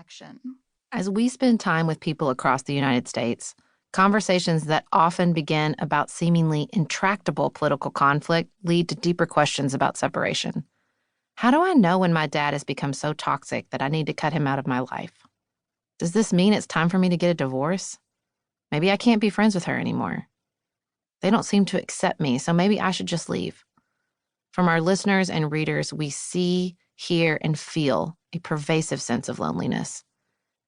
connection. As we spend time with people across the United States, conversations that often begin about seemingly intractable political conflict lead to deeper questions about separation. How do I know when my dad has become so toxic that I need to cut him out of my life? Does this mean it's time for me to get a divorce? Maybe I can't be friends with her anymore. They don't seem to accept me, so maybe I should just leave. From our listeners and readers, we see, hear, and feel a pervasive sense of loneliness.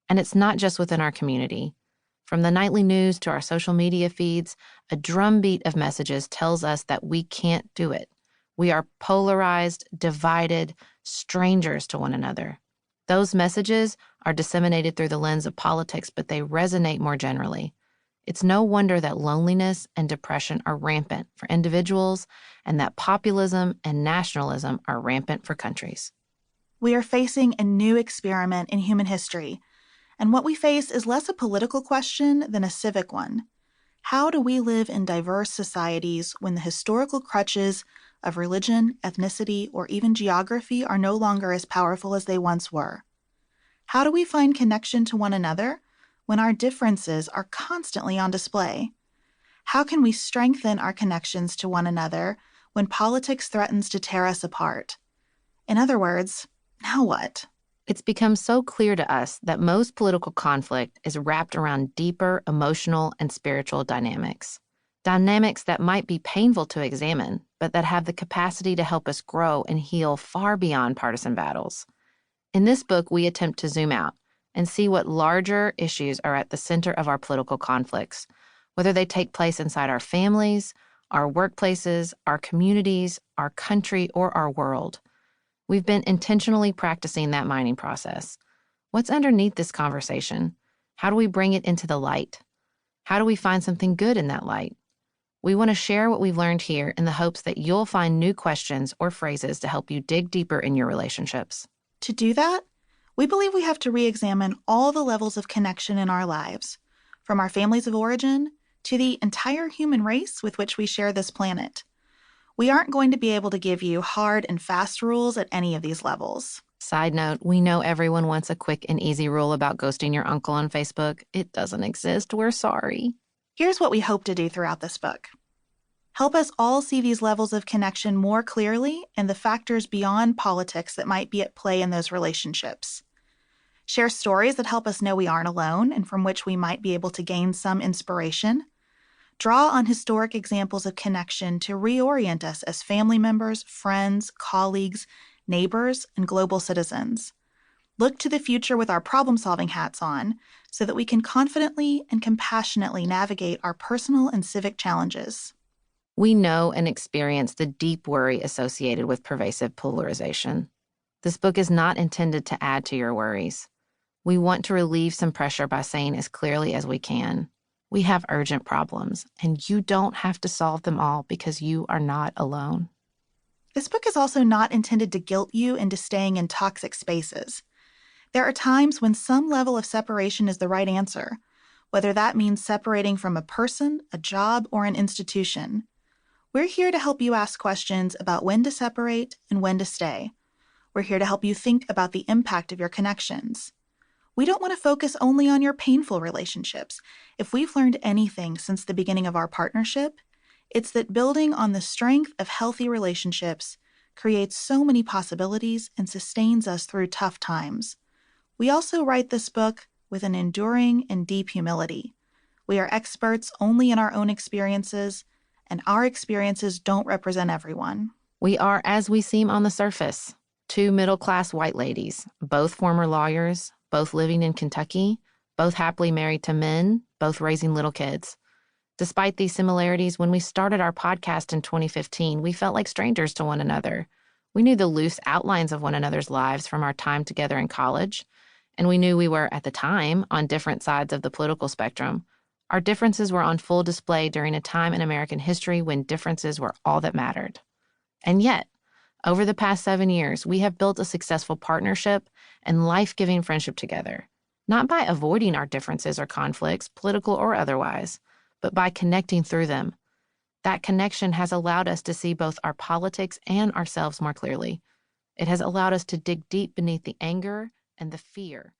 And it's not just within our community. From the nightly news to our social media feeds, a drumbeat of messages tells us that we can't do it. We are polarized, divided, strangers to one another. Those messages are disseminated through the lens of politics, but they resonate more generally. It's no wonder that loneliness and depression are rampant for individuals and that populism and nationalism are rampant for countries. We are facing a new experiment in human history, and what we face is less a political question than a civic one. How do we live in diverse societies when the historical crutches of religion, ethnicity, or even geography are no longer as powerful as they once were? How do we find connection to one another when our differences are constantly on display? How can we strengthen our connections to one another when politics threatens to tear us apart? In other words, now what? It's become so clear to us that most political conflict is wrapped around deeper emotional and spiritual dynamics. Dynamics that might be painful to examine, but that have the capacity to help us grow and heal far beyond partisan battles. In this book, we attempt to zoom out and see what larger issues are at the center of our political conflicts, whether they take place inside our families, our workplaces, our communities, our country, or our world. We've been intentionally practicing that mining process. What's underneath this conversation? How do we bring it into the light? How do we find something good in that light? We want to share what we've learned here in the hopes that you'll find new questions or phrases to help you dig deeper in your relationships. To do that, we believe we have to re-examine all the levels of connection in our lives, from our families of origin to the entire human race with which we share this planet. We aren't going to be able to give you hard and fast rules at any of these levels. Side note, we know everyone wants a quick and easy rule about ghosting your uncle on Facebook. It doesn't exist. We're sorry. Here's what we hope to do throughout this book. Help us all see these levels of connection more clearly and the factors beyond politics that might be at play in those relationships. Share stories that help us know we aren't alone and from which we might be able to gain some inspiration. Draw on historic examples of connection to reorient us as family members, friends, colleagues, neighbors, and global citizens. Look to the future with our problem-solving hats on so that we can confidently and compassionately navigate our personal and civic challenges. We know and experience the deep worry associated with pervasive polarization. This book is not intended to add to your worries. We want to relieve some pressure by saying as clearly as we can, we have urgent problems, and you don't have to solve them all because you are not alone. This book is also not intended to guilt you into staying in toxic spaces. There are times when some level of separation is the right answer, whether that means separating from a person, a job, or an institution. We're here to help you ask questions about when to separate and when to stay. We're here to help you think about the impact of your connections. We don't want to focus only on your painful relationships. If we've learned anything since the beginning of our partnership, it's that building on the strength of healthy relationships creates so many possibilities and sustains us through tough times. We also write this book with an enduring and deep humility. We are experts only in our own experiences, and our experiences don't represent everyone. We are as we seem on the surface, two middle-class white ladies, both former lawyers, both living in Kentucky, both happily married to men, both raising little kids. Despite these similarities, when we started our podcast in 2015, we felt like strangers to one another. We knew the loose outlines of one another's lives from our time together in college, and we knew we were, at the time, on different sides of the political spectrum. Our differences were on full display during a time in American history when differences were all that mattered. And yet, over the past 7 years, we have built a successful partnership and life-giving friendship together, not by avoiding our differences or conflicts, political or otherwise, but by connecting through them. That connection has allowed us to see both our politics and ourselves more clearly. It has allowed us to dig deep beneath the anger and the fear